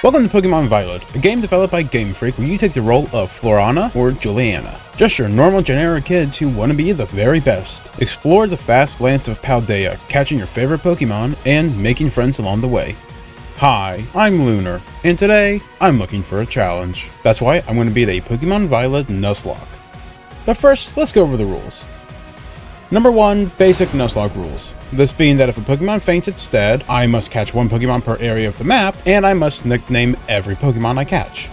Welcome to Pokemon Violet, a game developed by Game Freak where you take the role of Florian or Juliana. Just your normal generic kids who want to be the very best. Explore the vast lands of Paldea, catching your favorite Pokemon, and making friends along the way. Hi, I'm Lunar, and today, I'm looking for a challenge. That's why I'm going to be the Pokemon Violet Nuzlocke. But first, let's go over the rules. Number 1, basic Nuzlocke rules. This being that if a Pokemon faints its stead, I must catch one Pokemon per area of the map, and I must nickname every Pokemon I catch.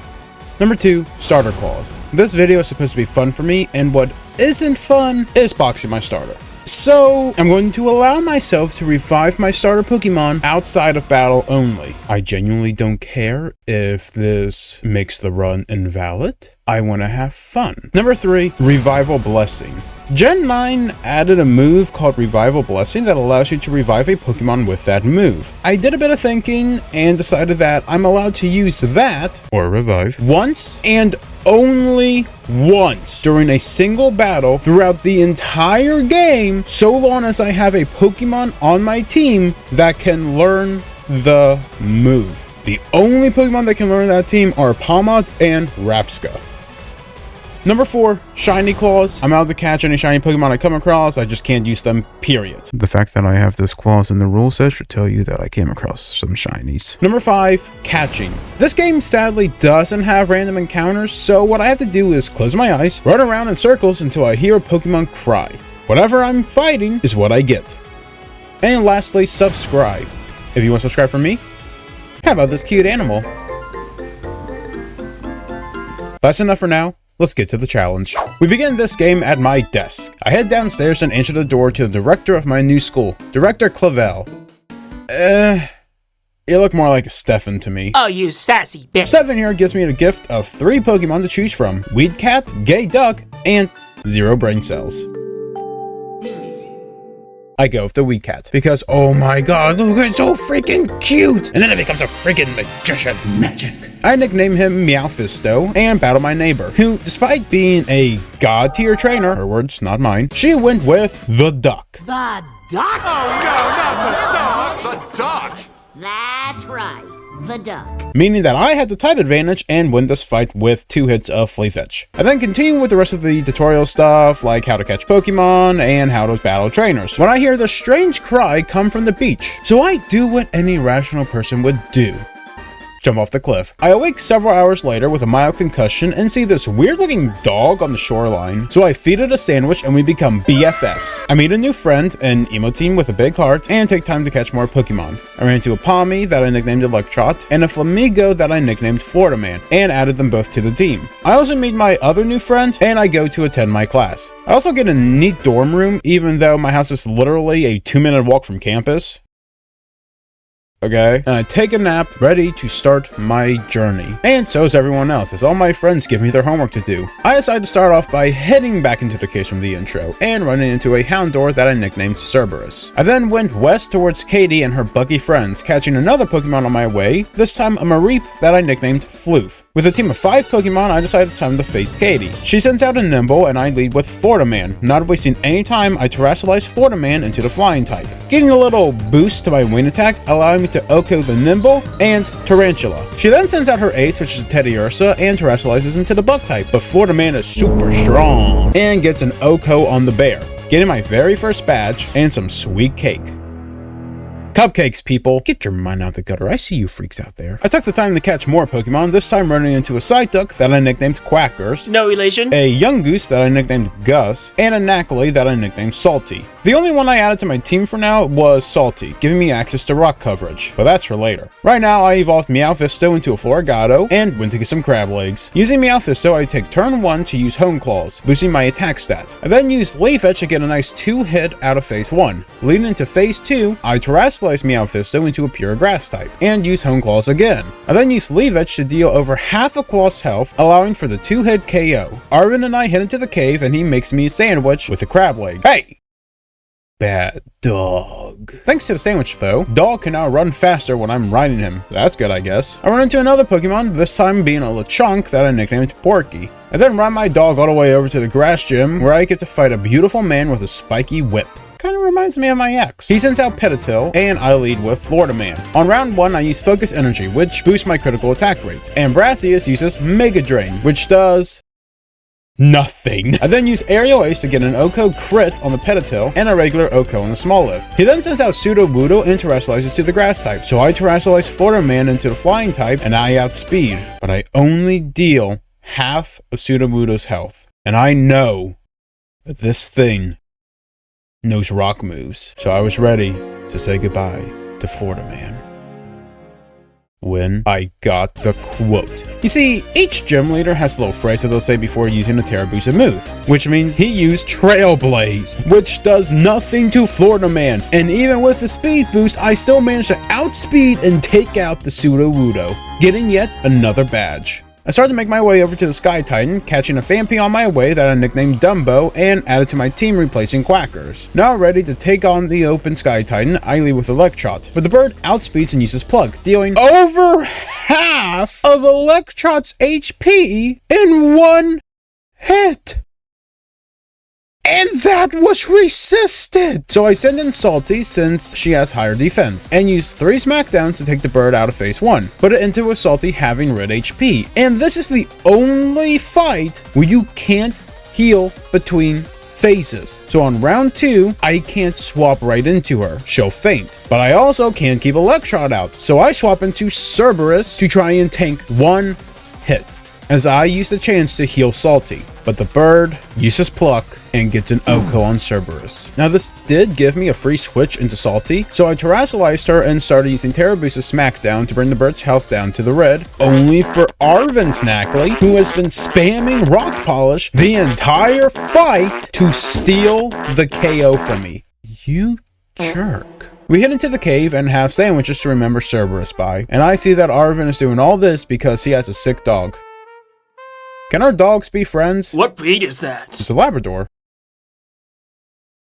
Number 2, starter clause. This video is supposed to be fun for me, and what isn't fun is boxing my starter. So, I'm going to allow myself to revive my starter Pokemon outside of battle only. I genuinely don't care if this makes the run invalid. I want to have fun. Number 3, Revival Blessing. Gen 9 added a move called Revival Blessing that allows you to revive a Pokemon with that move. I did a bit of thinking and decided that I'm allowed to use that, or revive, once and only once during a single battle throughout the entire game, so long as I have a Pokemon on my team that can learn the move. The only Pokemon that can learn that team are Palmot and Rapska. Number 4, Shiny Claws. I'm allowed to catch any shiny Pokemon I come across, I just can't use them, period. The fact that I have this clause in the rule set should tell you that I came across some shinies. Number 5, Catching. This game sadly doesn't have random encounters, so what I have to do is close my eyes, run around in circles until I hear a Pokemon cry. Whatever I'm fighting is what I get. And lastly, subscribe. If you want to subscribe from me, how about this cute animal? That's enough for now. Let's get to the challenge. We begin this game at my desk. I head downstairs and answer the door to the director of my new school, Director Clavel. You look more like a Stefan to me. Oh, you sassy bitch. Stefan here gives me the gift of 3 Pokemon to choose from: Weed Cat, Gay Duck, and 0 brain cells. I go with the Weed Cat because, oh my god, look, it's so freaking cute! And then it becomes a freaking magician. Magic. I nickname him Meowfisto and battle my neighbor, who, despite being a god tier trainer, her words, not mine, she went with the Duck. The duck? Oh, no, not the duck! The duck! That's right, the duck. Meaning that I had the type advantage and win this fight with 2 hits of Flea Fetch. I then continue with the rest of the tutorial stuff, like how to catch Pokemon and how to battle trainers, when I hear the strange cry come from the beach. So I do what any rational person would do. Jump off the cliff. I awake several hours later with a mild concussion and see this weird looking dog on the shoreline. So I feed it a sandwich and we become BFFs. I meet a new friend, an emo teen with a big heart, and take time to catch more Pokemon. I ran into a Palmy that I nicknamed Electrot and a Flamigo that I nicknamed Florida Man and added them both to the team. I also meet my other new friend and I go to attend my class. I also get a neat dorm room even though my house is literally a 2-minute walk from campus. Okay, and I take a nap, ready to start my journey. And so is everyone else, as all my friends give me their homework to do. I decide to start off by heading back into the case from the intro, and running into a Houndour that I nicknamed Cerberus. I then went west towards Katie and her buggy friends, catching another Pokemon on my way, this time a Mareep that I nicknamed Floof. With a team of 5 Pokemon, I decided it's time to face Katie. She sends out a Nimble, and I lead with Florida Man. Not wasting any time, I Terrasilize Florida Man into the Flying type, getting a little boost to my wing attack, allowing me to Oko the Nimble and Tarantula. She then sends out her ace, which is Teddiursa, and Terrasilizes into the Bug type, but Florida Man is super strong, and gets an Oko on the bear, getting my very first badge and some sweet cake. Cupcakes, people. Get your mind out the gutter. I see you freaks out there. I took the time to catch more Pokemon, this time running into a Psyduck that I nicknamed Quackers, No relation. a Young Goose that I nicknamed Gus, and a Knackley that I nicknamed Salty. The only one I added to my team for now was Salty, giving me access to rock coverage, but that's for later. Right now, I evolved Meowfisto into a Florigado and went to get some crab legs. Using Meowfisto, I take turn 1 to use Home Claws, boosting my attack stat. I then use Leaf Edge to get a nice 2-hit out of phase 1. Leading into phase 2, I Terrasilize Meowfisto into a pure grass type, and use Home Claws again. I then use Leaf Edge to deal over half of Claw's health, allowing for the 2-hit KO. Arvin and I head into the cave and he makes me a sandwich with a crab leg. Hey! Bad dog. Thanks to the sandwich though, dog can now run faster when I'm riding him. That's good, I guess. I run into another Pokemon, this time being a Lechonk that I nicknamed Porky. I then ride my dog all the way over to the grass gym where I get to fight a beautiful man with a spiky whip. kind of reminds me of my ex. He sends out Petatil, and I lead with Florida Man. On round 1, I use Focus Energy, which boosts my critical attack rate. And Brassius uses Mega Drain, which does nothing. I then use Aerial Ace to get an Oko crit on the Petatil and a regular Oko on the Smoliv. He then sends out Sudowoodo and Terrestrializes to the Grass type, so I Terrestrialize Florida Man into the Flying type and I outspeed, but I only deal half of Sudowoodo's health. And I know that this thing knows rock moves, so I was ready to say goodbye to Florida Man when I got the quote. You see, each gym leader has a little phrase that they'll say before using a Terra Boosted move, which means he used Trailblaze, which does nothing to Florida Man, and even with the speed boost, I still managed to outspeed and take out the Sudowoodo, getting yet another badge. I started to make my way over to the Sky Titan, catching a Phanpy on my way that I nicknamed Dumbo and added to my team replacing Quackers. Now ready to take on the open Sky Titan, I lead with Electrot, but the bird outspeeds and uses Plug, dealing over half of Electrot's HP in one hit. And that was resisted! So I send in Salty since she has higher defense, and use 3 smackdowns to take the bird out of phase 1, put it into a Salty having red HP. And this is the only fight where you can't heal between phases. So on round 2, I can't swap right into her, she'll faint. But I also can't keep Electrot out, so I swap into Cerberus to try and tank one hit, as I use the chance to heal Salty. But the bird uses Pluck and gets an Oko on Cerberus. Now this did give me a free switch into Salty, so I terrestrialized her and started using Terra Boost's Smackdown to bring the bird's health down to the red, only for Arven Snackley, who has been spamming Rock Polish the entire fight to steal the KO from me. You jerk. We head into the cave and have sandwiches to remember Cerberus by, and I see that Arven is doing all this because he has a sick dog. Can our dogs be friends? What breed is that? It's a Labrador.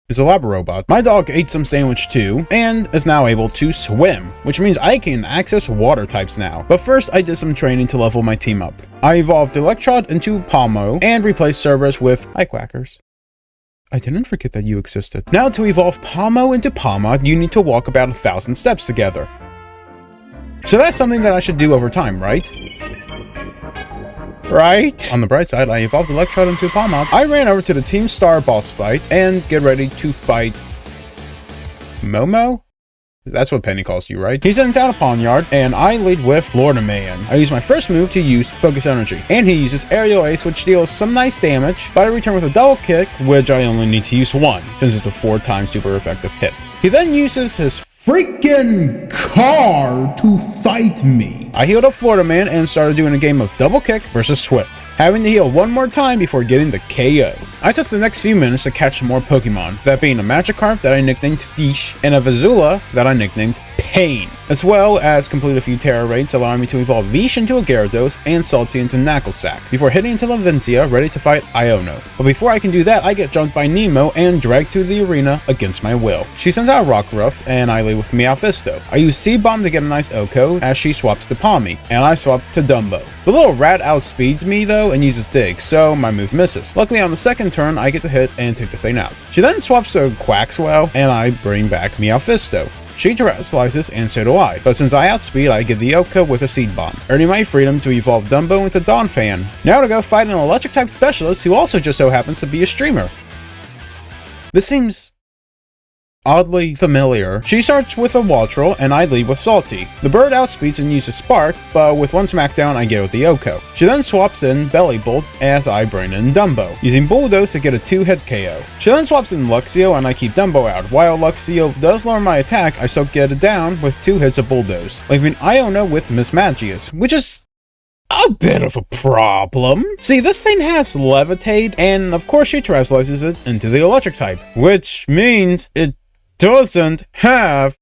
It's a Labrobot. My dog ate some sandwich too, and is now able to swim, which means I can access water types now. But first, I did some training to level my team up. I evolved Electrod into Palmo, and replaced Cerberus with Quackers. I didn't forget that you existed. Now to evolve Palmo into Palma, you need to walk about 1,000 steps together. So that's something that I should do over time, right? Right? On the bright side, I evolved Electrode into Palmot. I ran over to the Team Star boss fight and get ready to fight Momo? That's what Penny calls you, right? He sends out a Pawnyard, and I lead with Florida Man. I use my first move to use Focus Energy, and he uses Aerial Ace, which deals some nice damage, but I return with a double kick, which I only need to use 1, since it's a 4-time super effective hit. He then uses his freaking car to fight me. I healed up Florida Man and started doing a game of double kick versus Swift, having to heal one more time before getting the KO. I took the next few minutes to catch some more Pokemon, that being a Magikarp that I nicknamed Fish, and a Vizula that I nicknamed Pain, as well as complete a few Terra raids allowing me to evolve Vish into a Gyarados and Salty into Knucklesack, before heading into Laventia ready to fight Iono. But before I can do that, I get jumped by Nemo and dragged to the arena against my will. She sends out Rockruff, and I lead with Meowfisto. I use Seed-Bomb to get a nice Oko as she swaps to Palmy, and I swap to Dumbo. The little rat outspeeds me though and uses Dig, so my move misses. Luckily on the second turn, I get the hit and take the thing out. She then swaps to Quaxwell, and I bring back Meowfisto. She terrestrializes and so do I, but since I outspeed, I get the Oko with a Seed Bomb, earning my freedom to evolve Dumbo into Donphan. Now to go fight an electric type specialist who also just so happens to be a streamer. This seems oddly familiar. She starts with a Waltrel, and I lead with Salty. The bird outspeeds and uses Spark, but with one smackdown I get with the Oko. She then swaps in Bellybolt as I bring in Dumbo, using Bulldoze to get a 2-hit KO. She then swaps in Luxio and I keep Dumbo out. While Luxio does lower my attack, I still get it down with 2 hits of Bulldoze, leaving Iono with Miss Magius, which is a bit of a problem. See, this thing has Levitate, and of course she terrestrializes it into the electric type, which means it doesn't have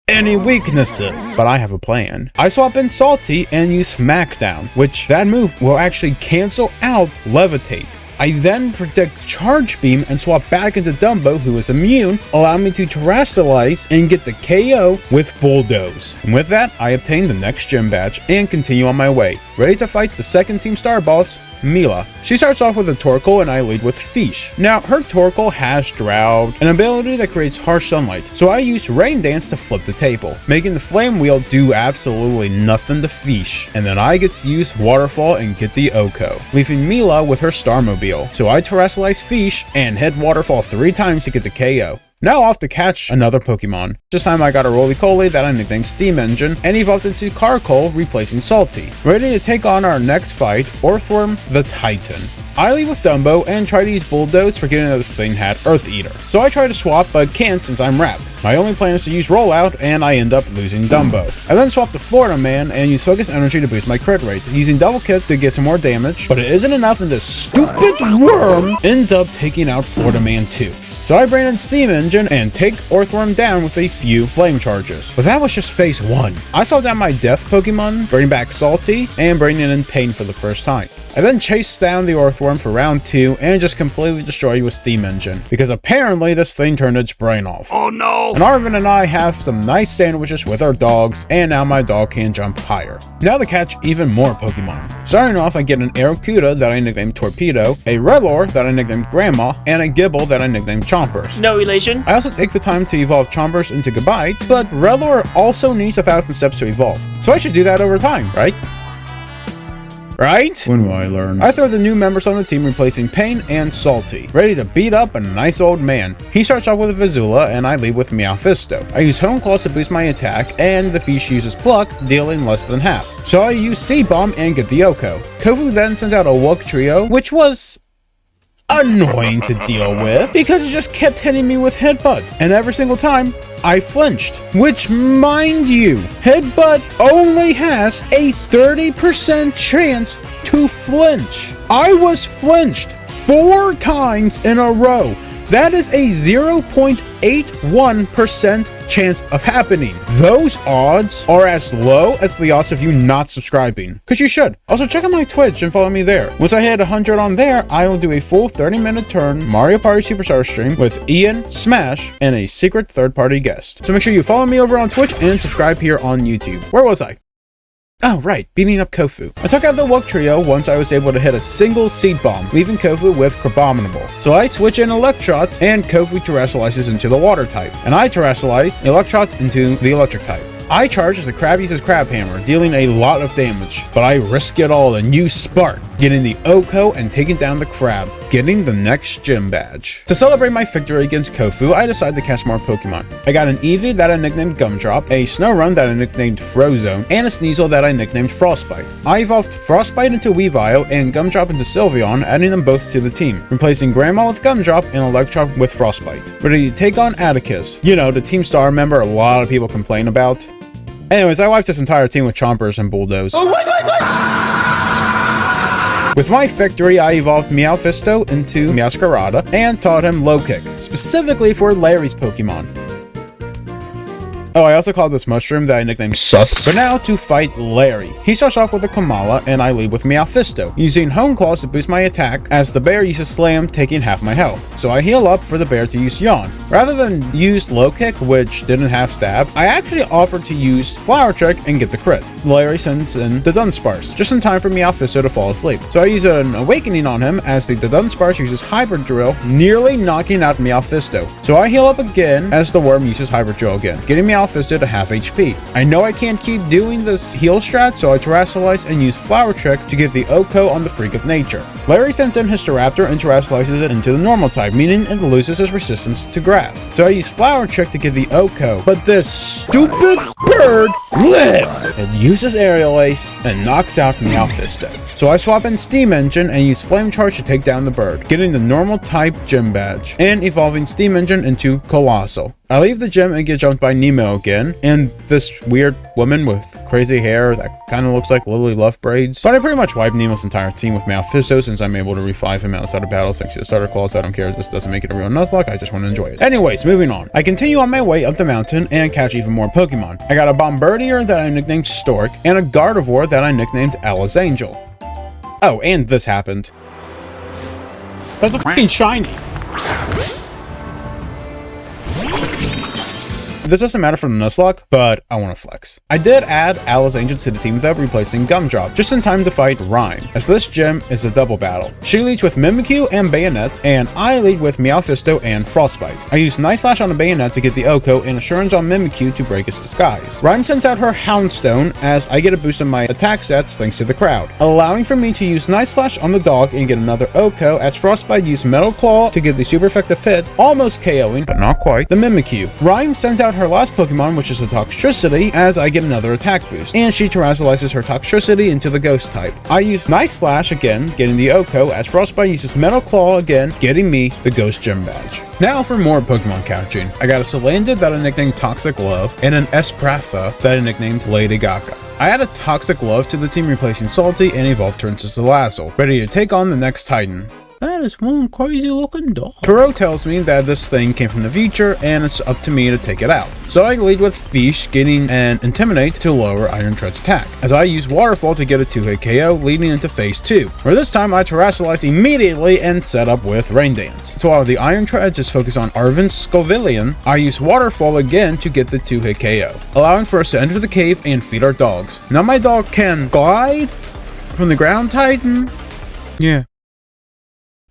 any weaknesses. But I have a plan. I swap in Salty and use Smackdown, which that move will actually cancel out Levitate. I then predict Charge Beam and swap back into Dumbo, who is immune, allowing me to terrestrialize and get the KO with Bulldoze. And with that, I obtain the next gym badge and continue on my way, ready to fight the second Team Star boss, Mila. She starts off with a Torkoal and I lead with Fish. Now, her Torkoal has Drought, an ability that creates harsh sunlight, so I use Rain Dance to flip the table, making the Flame Wheel do absolutely nothing to Fish, and then I get to use Waterfall and get the Oko, leaving Mila with her Starmobile, so I Terrasilize Fish and hit Waterfall 3 times to get the KO. Now off to catch another Pokemon. This time I got a Roly-Poly that I nicknamed Steam Engine and evolved into Carkol, replacing Salty. Ready to take on our next fight, Orthworm the Titan. I leave with Dumbo and try to use Bulldoze, forgetting that this thing had Earth Eater. So I try to swap but can't since I'm wrapped. My only plan is to use Rollout and I end up losing Dumbo. I then swap to Florida Man and use Focus Energy to boost my crit rate, using Double Kick to get some more damage, but it isn't enough and this stupid worm ends up taking out Florida Man too. So I bring in Steam Engine and take Orthworm down with a few flame charges. But that was just phase 1. I saw down my death Pokemon, bringing back Salty, and bringing in Pain for the first time. I then chased down the Orthworm for round 2 and just completely destroyed with Steam Engine, because apparently this thing turned its brain off. Oh no! And Arvin and I have some nice sandwiches with our dogs, and now my dog can jump higher. Now to catch even more Pokemon. Starting off, I get an Aerocuda that I nicknamed Torpedo, a Rellor that I nicknamed Grandma, and a Gibble that I nicknamed Chompers. No relation. I also take the time to evolve Chompers into Gabite, but Rellor also needs 1,000 steps to evolve, so I should do that over time, right? Right? When will I learn? I throw the new members on the team, replacing Pain and Salty, ready to beat up a nice old man. He starts off with a Vizula, and I lead with Meowfisto. I use Hone Claws to boost my attack, and the Fish uses Pluck, dealing less than half. So I use Seed Bomb and get the Oko. Kofu then sends out a Woke Trio, which was annoying to deal with, because it just kept hitting me with Headbutt, and every single time, I flinched. Which, mind you, Headbutt only has a 30% chance to flinch. I was flinched 4 times in a row. That is a 0.81% chance of happening. Those odds are as low as the odds of you not subscribing, because you should. Also, check out my Twitch and follow me there. Once I hit 100 on there, I will do a full 30-minute turn Mario Party Superstar stream with Ian, Smash, and a secret third-party guest. So make sure you follow me over on Twitch and subscribe here on YouTube. Where was I? Oh, right, beating up Kofu. I took out the Woke Trio once I was able to hit a single Seed Bomb, leaving Kofu with Crabominable. So I switch in Electrot, and Kofu Terrasilises into the Water type, and I Terrasilize Electrot into the Electric type. I charge as the Crab uses Crab Hammer, dealing a lot of damage, but I risk it all and use Spark, getting the Oko and taking down the Crab, getting the next gym badge. To celebrate my victory against Kofu, I decided to catch more Pokemon. I got an Eevee that I nicknamed Gumdrop, a Snorunt that I nicknamed Frozone, and a Sneasel that I nicknamed Frostbite. I evolved Frostbite into Weavile and Gumdrop into Sylveon, adding them both to the team, replacing Grandma with Gumdrop and Electrop with Frostbite. Ready to take on Atticus, you know, the Team Star member a lot of people complain about. Anyways, I wiped this entire team with Chompers and Bulldoze. Oh, wait. With my victory, I evolved Meowfisto into Meowscarada and taught him Low Kick, specifically for Larry's Pokemon. Oh, I also called this mushroom that I nicknamed Sus. But now to fight Larry. He starts off with a Kamala, and I lead with Meowfisto, using Hone Claws to boost my attack, as the bear uses Slam, taking half my health. So I heal up for the bear to use Yawn. Rather than use Low Kick, which didn't have Stab, I actually offered to use Flower Trick and get the crit. Larry sends in the Dunsparce, just in time for Meowfisto to fall asleep. So I use an Awakening on him, as the Dunsparce uses Hybrid Drill, nearly knocking out Meowfisto. So I heal up again, as the worm uses Hybrid Drill again, getting Meowfisto to half HP. I know I can't keep doing this heal strat, so I Terrasilize and use Flower Trick to get the Oko on the Freak of Nature. Larry sends in his Staraptor and Terrasilizes it into the normal type, meaning it loses its resistance to grass. So I use Flower Trick to get the Oko, but this stupid bird lives and uses Aerial Ace and knocks out Meowfisto. So I swap in Steam Engine and use Flame Charge to take down the bird, getting the normal type gym badge, and evolving Steam Engine into Colossal. I leave the gym and get jumped by Nemo again, and this weird woman with crazy hair that kind of looks like Lily Love braids. But I pretty much wiped Nemo's entire team with Meowfisto since I'm able to revive him outside of battle thanks to the starter clause. I don't care if this doesn't make it a real Nuzlocke, I just want to enjoy it. Anyways, moving on. I continue on my way up the mountain and catch even more Pokemon. I got a Bombardier that I nicknamed Stork, and a Gardevoir that I nicknamed Ella's Angel. Oh, and this happened. That's a f***ing shiny. This doesn't matter for the Nuzlocke, but I want to flex. I did add Alice Angel to the team though, replacing Gumdrop, just in time to fight Rhyme, as this gym is a double battle. She leads with Mimikyu and Bayonet, and I lead with Meowfisto and Frostbite. I use Night Slash on the Bayonet to get the Oko and Assurance on Mimikyu to break its disguise. Rhyme sends out her Houndstone as I get a boost in my attack stats thanks to the crowd, allowing for me to use Night Slash on the dog and get another Oko as Frostbite used Metal Claw to get the super effective hit, almost KOing, but not quite, the Mimikyu. Rhyme sends out her last Pokemon, which is a Toxtricity, as I get another attack boost, and she terrestrializes her Toxtricity into the Ghost type. I use Night Slash again, getting the Oko, as Frostbite uses Metal Claw again, getting me the Ghost Gym badge. Now for more Pokemon catching. I got a Salandit that I nicknamed Toxic Love, and an Espratha that I nicknamed Lady Gaga. I added Toxic Love to the team, replacing Salty, and evolved her into Salazzle, ready to take on the next Titan. That is one crazy looking dog. Turo tells me that this thing came from the future and it's up to me to take it out. So I lead with Fish, getting an Intimidate to lower Iron Tread's attack, as I use Waterfall to get a 2-hit KO, leading into phase 2, where this time I Terrasilize immediately and set up with Rain Dance. So while the Iron Treads is focused on Arvin's Scovillion, I use Waterfall again to get the 2-hit KO, allowing for us to enter the cave and feed our dogs. Now my dog can glide from the ground Titan. Yeah.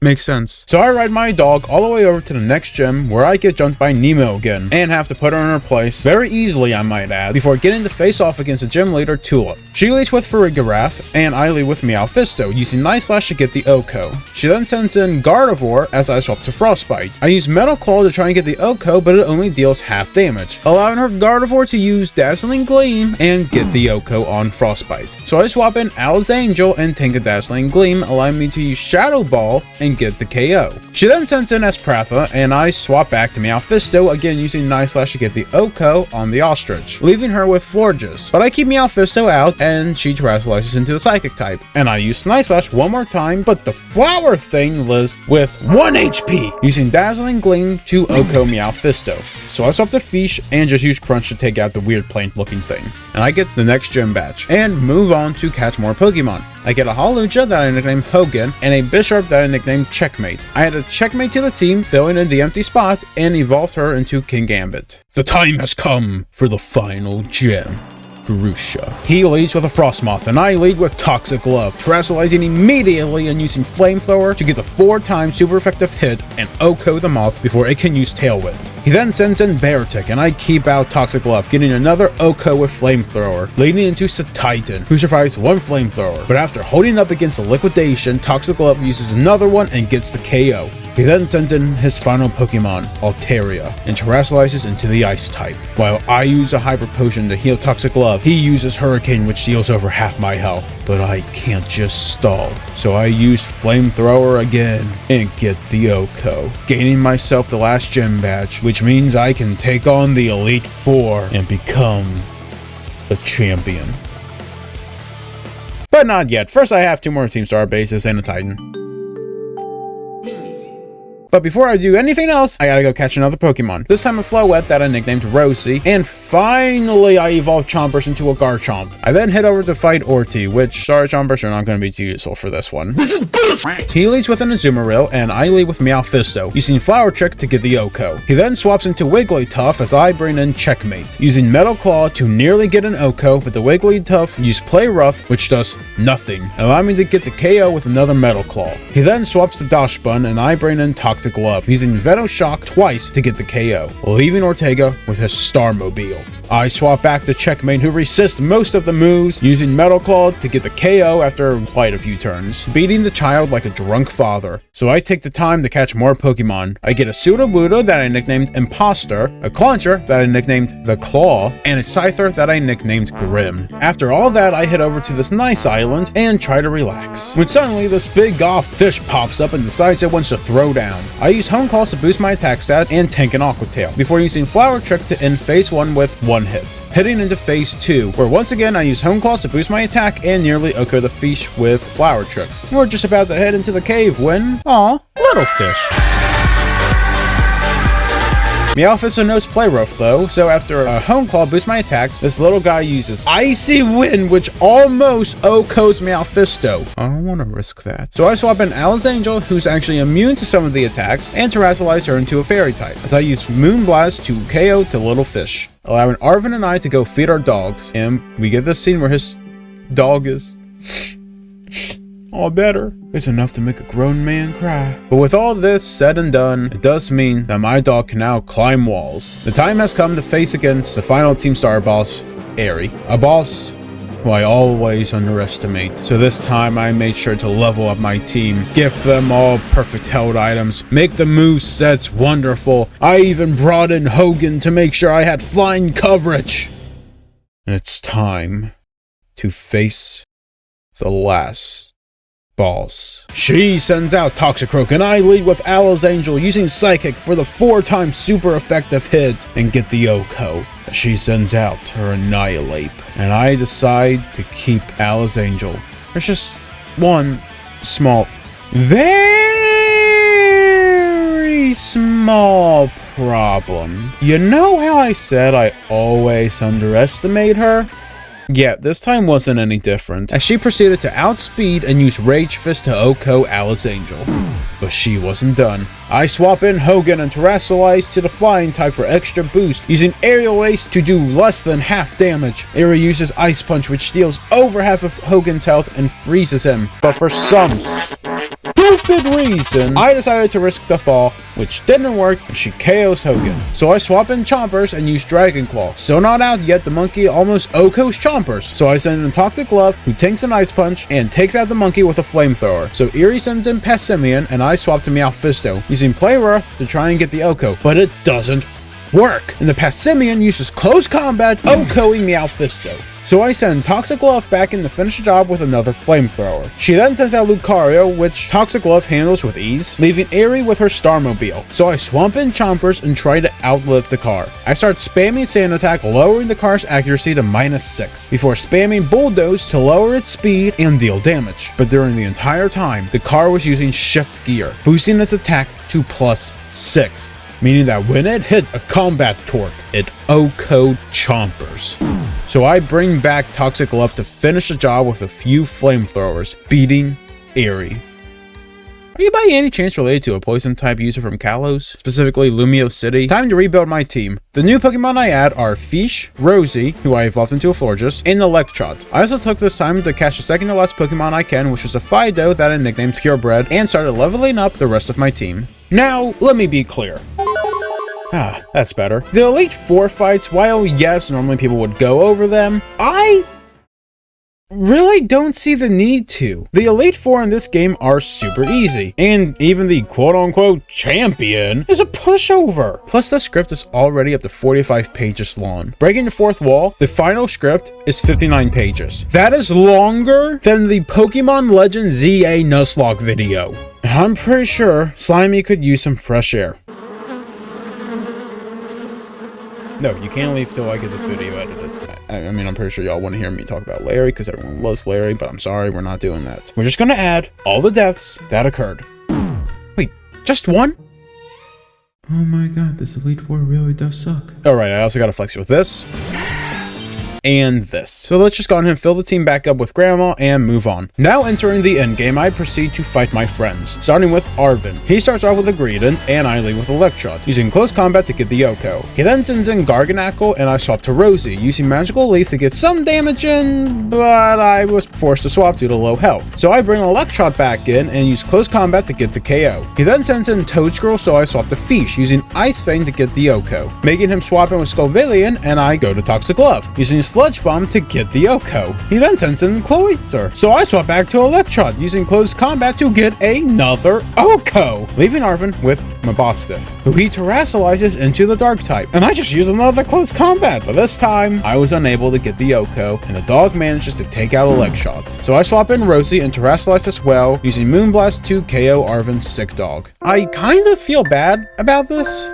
Makes sense. So I ride my dog all the way over to the next gym where I get jumped by Nemo again and have to put her in her place very easily, I might add, before getting to face off against the gym leader Tulip. She leads with Farigiraf and I lead with Meowfisto, using Night Slash to get the Oko. She then sends in Gardevoir as I swap to Frostbite. I use Metal Claw to try and get the Oko, but it only deals half damage, allowing her Gardevoir to use Dazzling Gleam and get the Oko on Frostbite. So I swap in Alice Angel and tank a Dazzling Gleam, allowing me to use Shadow Ball and get the KO. She then sends in Espratha, and I swap back to Meowfisto, again using Night Slash to get the Oko on the Ostrich, leaving her with Florges. But I keep Meowfisto out, and she terrestrializes into the Psychic type, and I use Night Slash one more time, but the flower thing lives with 1 HP, using Dazzling Gleam to Oko Meowfisto. So I swap to Fish and just use Crunch to take out the weird plant looking thing, and I get the next gym badge, and move on to catch more Pokemon. I get a Hawlucha that I nicknamed Hogan, and a Bisharp that I nicknamed Checkmate. I added Checkmate to the team, filling in the empty spot, and evolved her into King Gambit. The time has come for the final gym. Grusha. He leads with a Frostmoth, and I lead with Toxic Love, terrestrializing immediately and using Flamethrower to get the 4-time super effective hit and Oko the Moth before it can use Tailwind. He then sends in Beartic, and I keep out Toxic Love, getting another Oko with Flamethrower, leading into Titan, who survives one Flamethrower, but after holding up against a Liquidation, Toxic Love uses another one and gets the KO. He then sends in his final Pokemon, Altaria, and terrestrializes into the Ice type. While I use a Hyper Potion to heal Toxic Love, he uses Hurricane, which deals over half my health. But I can't just stall, so I used Flamethrower again and get the Oko, gaining myself the last gym badge, which means I can take on the Elite Four and become a champion. But not yet. First I have 2 more Team Star bases and a Titan. But before I do anything else, I gotta go catch another Pokemon. This time a Floette that I nicknamed Rosie, and finally I evolved Chompers into a Garchomp. I then head over to fight Orti, which, sorry Chompers, are not going to be too useful for this one. This is bullshit! He leads with an Azumarill, and I lead with Meowfisto, using Flower Trick to get the Oko. He then swaps into Wigglytuff as I bring in Checkmate, using Metal Claw to nearly get an Oko, but the Wigglytuff used Play Rough, which does nothing, allowing me to get the KO with another Metal Claw. He then swaps to Dachsbun, and I bring in Toxic Love, using Venoshock twice to get the KO, leaving Ortega with his Starmobile. I swap back to Checkmate, who resists most of the moves, using Metal Claw to get the KO after quite a few turns, beating the child like a drunk father. So I take the time to catch more Pokemon. I get a Sudowoodo that I nicknamed Imposter, a Clauncher that I nicknamed The Claw, and a Scyther that I nicknamed Grim. After all that, I head over to this nice island and try to relax, when suddenly this big goth fish pops up and decides it wants to throw down. I use Home Calls to boost my attack stat and tank an Aqua Tail, before using Flower Trick to end phase 1 with 1 hit. Heading into phase 2, where once again I use Home Claws to boost my attack and nearly Oko the fish with Flower Trick. We're just about to head into the cave when, little fish. Meowfisto knows Play Rough though, so after a Home Claw boosts my attacks, this little guy uses Icy Wind, which almost Okos Meowfisto. I don't want to risk that. So I swap in Alice Angel, who's actually immune to some of the attacks, and terrestrialize her into a Fairy type, as I use Moonblast to KO the little fish. allowing Arvin and I to go feed our dogs. And we get this scene where his dog is all better. It's enough to make a grown man cry. But with all this said and done, it does mean that my dog can now climb walls. The time has come to face against the final Team Star boss, Eri. A boss who I always underestimate. So this time I made sure to level up my team, give them all perfect held items, make the move sets wonderful. I even brought in Hogan to make sure I had flying coverage. And it's time to face the last boss. She sends out Toxicroak and I lead with Alice Angel using Psychic for the 4-time super effective hit and get the Oko. She sends out her Annihilate, and I decide to keep Alice Angel. There's just one small, very small problem. You know how I said I always underestimate her? Yeah, this time wasn't any different, as she proceeded to outspeed and use Rage Fist to Oko Alice Angel. But she wasn't done. I swap in Hogan and Terrasilize to the Flying type for extra boost, using Aerial Ace to do less than half damage. Eri uses Ice Punch, which steals over half of Hogan's health and freezes him. But for some stupid reason, I decided to risk the fall, which didn't work, and she KOs Hogan. So I swap in Chompers and use Dragon Claw. Still not out yet, the monkey almost Oko's Chompers. So I send in Toxic Glove, who tanks an Ice Punch, and takes out the monkey with a Flamethrower. So Eri sends in Passimian, and I swap to Meowfisto, using Play Rough to try and get the Oko, but it doesn't work. And the Passimian uses Close Combat, Okoing Meowfisto. So I send Toxic Glove back in to finish the job with another Flamethrower. She then sends out Lucario, which Toxic Glove handles with ease, leaving Eri with her Starmobile. So I swamp in Chompers and try to outlive the car. I start spamming Sand Attack, lowering the car's accuracy to -6, before spamming Bulldoze to lower its speed and deal damage. But during the entire time, the car was using Shift Gear, boosting its attack to +6. Meaning that when it hit a combat torque, it Oko Chompers. So I bring back Toxic Glove to finish the job with a few Flamethrowers, beating Eri. Are you by any chance related to a poison type user from Kalos, specifically Lumio City? Time to rebuild my team. The new Pokemon I add are Fish, Rosie, who I evolved into a Florges, and Electrot. I also took this time to catch the second to last Pokemon I can, which was a Fido that I nicknamed Purebred, and started leveling up the rest of my team. Now, let me be clear. That's better. The Elite Four fights, while yes, normally people would go over them, I really don't see the need to. The Elite Four in this game are super easy, and even the quote-unquote champion is a pushover. Plus, the script is already up to 45 pages long. Breaking the fourth wall, the final script is 59 pages. That is longer than the Pokemon Legend ZA Nuzlocke video. And I'm pretty sure Slimy could use some fresh air. No, you can't leave till I get this video edited. I mean, I'm pretty sure y'all want to hear me talk about Larry because everyone loves Larry, but I'm sorry, we're not doing that. We're just going to add all the deaths that occurred. Wait, just one? Oh my god, this Elite Four really does suck. Alright, I also got to flex you with this. And this. So let's just go ahead and fill the team back up with Grandma and move on. Now entering the endgame, I proceed to fight my friends, starting with Arvin. He starts off with a Greedent, and I lead with Electrot, using Close Combat to get the Oko. He then sends in Garganacl, and I swap to Rosie, using Magical Leaf to get some damage in, but I was forced to swap due to low health. So I bring Electrot back in and use Close Combat to get the KO. He then sends in Toadscroll, so I swap to Fish, using Ice Fang to get the Oko, making him swap in with Scovillain, and I go to Toxic Glove, using Sludge Bomb to get the Oko. He then sends in Cloyster, so I swap back to Electrot, using Close Combat to get another Oko, leaving Arvin with Mabostiff, who he terrasilizes into the Dark type, and I just use another Close Combat, but this time I was unable to get the Oko, and the dog manages to take out Electrot. So I swap in Rosie and terrasilize as well, using Moonblast to KO Arvin's sick dog. I kinda feel bad about this.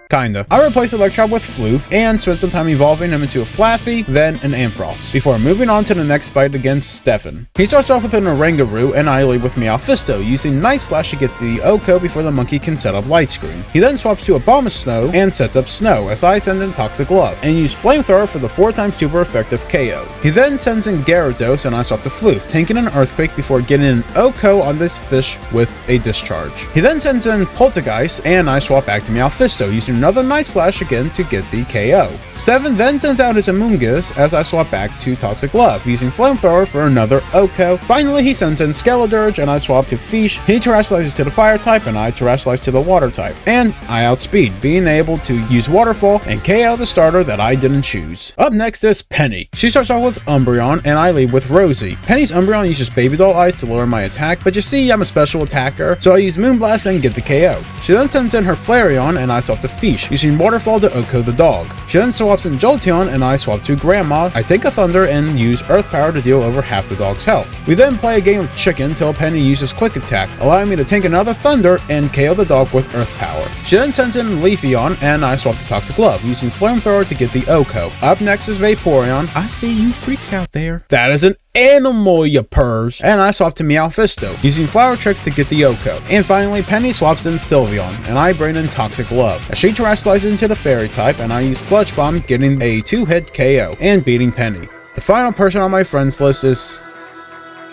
Kinda. I replace Electrot with Floof and spend some time evolving him into a Flaffy, then an Ampharos, before moving on to the next fight against Stefan. He starts off with an Oranguru, and I lead with Meowfisto, using Night Slash to get the Oko before the monkey can set up Light Screen. He then swaps to Abomasnow and sets up Snow, as I send in Toxic Glove, and use Flamethrower for the 4-time super effective KO. He then sends in Gyarados, and I swap to Floof, tanking an Earthquake before getting an Oko on this fish with a Discharge. He then sends in Poltergeist, and I swap back to Meowfisto, using using another Night Slash again to get the KO. Steven then sends out his Amoonguss as I swap back to Toxic Love, using Flamethrower for another OHKO. Finally, he sends in Skeledirge and I swap to Fish. He terrestrializes to the Fire type and I terrestrialize to the Water type. And I outspeed, being able to use Waterfall and KO the starter that I didn't choose. Up next is Penny. She starts off with Umbreon and I lead with Rosie. Penny's Umbreon uses Baby Doll Eyes to lower my attack, but you see I'm a special attacker, so I use Moonblast and get the KO. She then sends in her Flareon and I swap to Fish, using Waterfall to OHKO the dog. She then swaps in Jolteon and I swap to Grandma. I take a Thunder and use Earth Power to deal over half the dog's health. We then play a game of chicken till Penny uses Quick Attack, allowing me to tank another Thunder and KO the dog with Earth Power. She then sends in Leafeon and I swap to Toxic Love, using Flamethrower to get the OHKO. Up next is Vaporeon. I see you freaks out there. That is an animal, you purrs. And I swap to Meowfisto, using Flower Trick to get the OHKO. And finally, Penny swaps in Sylveon, and I bring in Toxic Love, as she terrestrializes into the Fairy type, and I use Sludge Bomb, getting a 2-hit KO, and beating Penny. The final person on my friends list is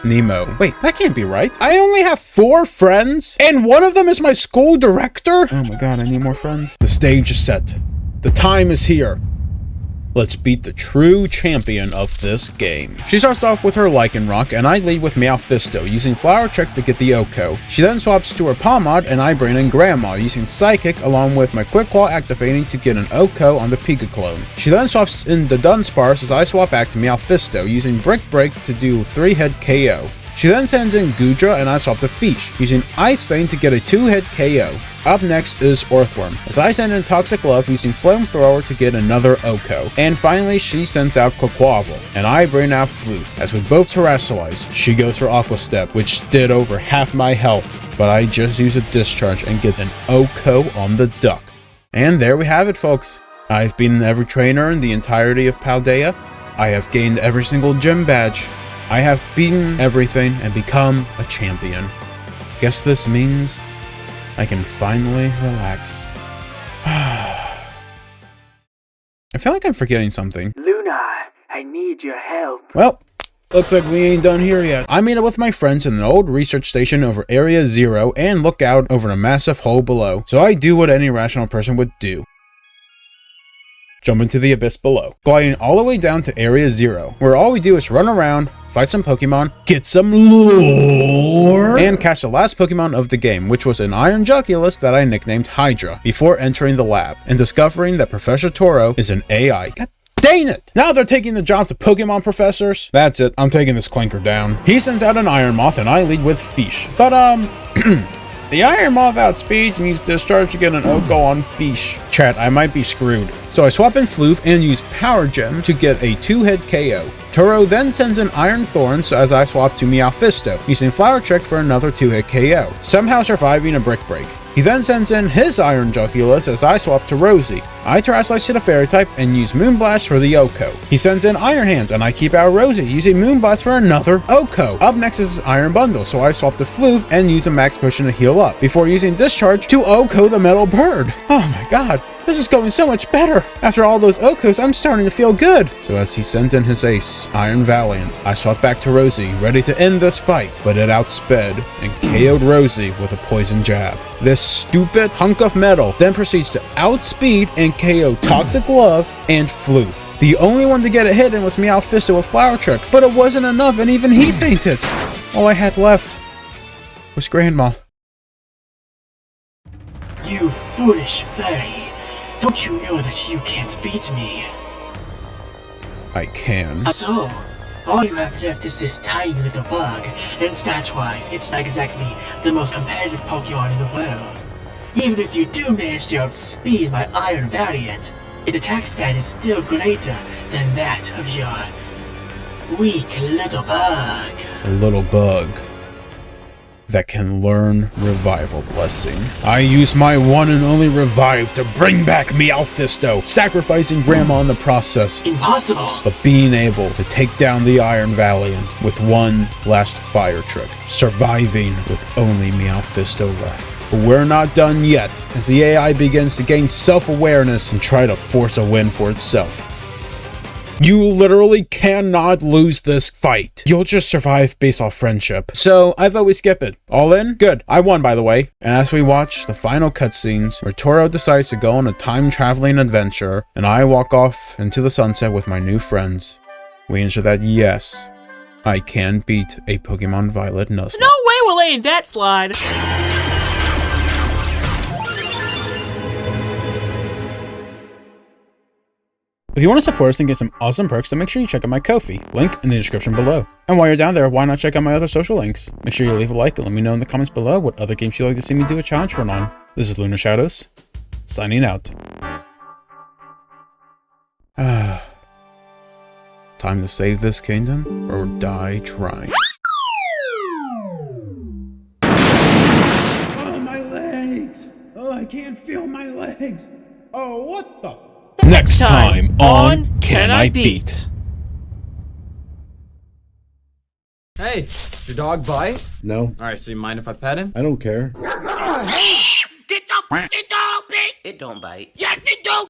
Nemo. Wait, that can't be right. I only have 4 friends, and one of them is my school director? Oh my god, I need more friends. The stage is set. The time is here. Let's beat the true champion of this game. She starts off with her Lycanroc, and I lead with Meowfisto, using Flower Trick to get the OHKO. She then swaps to her Palmod, and I bring in Grandma, using Psychic along with my Quick Claw activating to get an OHKO on the Pika clone. She then swaps in the Dunsparce as I swap back to Meowfisto, using Brick Break to do 3-hit KO. She then sends in Goodra and I swap to Fish, using Ice Fang to get a 2-hit KO. Up next is Earthworm, as I send in Toxic Love using Flamethrower to get another OHKO. And finally, she sends out Quaquaval, and I bring out Floof. As we both terrestrialize, she goes for Aqua Step, which did over half my health, but I just use a Discharge and get an OHKO on the duck. And there we have it, folks. I've beaten every trainer in the entirety of Paldea. I have gained every single gym badge. I have beaten everything and become a champion. Guess this means I can finally relax. I feel like I'm forgetting something. Lunar, I need your help. Well, looks like we ain't done here yet. I meet up with my friends in an old research station over Area 0 and look out over a massive hole below. So I do what any rational person would do. Jump into the abyss below, gliding all the way down to Area 0, where all we do is run around, fight some Pokemon, get some lore, and catch the last Pokemon of the game, which was an Iron Joculus that I nicknamed Hydra, before entering the lab, and discovering that Professor Toro is an AI. God dang it! Now they're taking the jobs of Pokemon professors. That's it, I'm taking this clinker down. He sends out an Iron Moth and I lead with Fish. But the Iron Moth outspeeds and uses Discharge to get an OHKO on Fish. Chat, I might be screwed. So I swap in Floof and use Power Gem to get a 2-hit KO. Toro then sends in Iron Thorns as I swap to Meowfisto, using Flower Trick for another 2-hit KO, somehow surviving a Brick Break. He then sends in his Iron Joculus as I swap to Rosie. I terrestrialize to the Fairy type and use Moonblast for the OHKO. He sends in Iron Hands and I keep out Rosie, using Moonblast for another OHKO. Up next is Iron Bundle, so I swap to Floof and use a Max Potion to heal up, before using Discharge to OHKO the Metal Bird. Oh my god. This is going so much better! After all those OHKOs, I'm starting to feel good! So as he sent in his ace, Iron Valiant, I swap back to Rosie, ready to end this fight, but it outsped and KO'd Rosie with a poison jab. This stupid hunk of metal then proceeds to outspeed and KO Toxic Love and Floof. The only one to get a hit in was Meowfisto with Flower Trick, but it wasn't enough and even he fainted! All I had left was Grandma. You foolish fairy! Don't you know that you can't beat me? I can. So, all you have left is this tiny little bug, and stat-wise, it's not exactly the most competitive Pokemon in the world. Even if you do manage to outspeed my Iron Valiant, its attack stat is still greater than that of your weak little bug. A little bug that can learn Revival Blessing. I use my one and only revive to bring back Meowfisto, sacrificing Grandma in the process. Impossible! But being able to take down the Iron Valiant with one last Fire Trick, surviving with only Meowfisto left. But we're not done yet, as the AI begins to gain self-awareness and try to force a win for itself. You literally cannot lose this fight. You'll just survive based off friendship. So I vote we skip it. All in? Good. I won, by the way. And as we watch the final cutscenes where Toro decides to go on a time-traveling adventure and I walk off into the sunset with my new friends, we ensure that yes, I can beat a Pokemon Violet Nuzlocke. No way we're letting that slide. If you want to support us and get some awesome perks, then make sure you check out my Ko-fi, link in the description below. And while you're down there, why not check out my other social links? Make sure you leave a like and let me know in the comments below what other games you'd like to see me do a challenge run on. This is Lunar Shadows, signing out. Time to save this kingdom or die trying. Oh, my legs! Oh, I can't feel my legs! Oh, what the? Next time on Can I Beat? Hey, did your dog bite? No, Alright, so you mind if I pet him? I don't care. Get the dog, bitch! It don't bite. Yes, it do!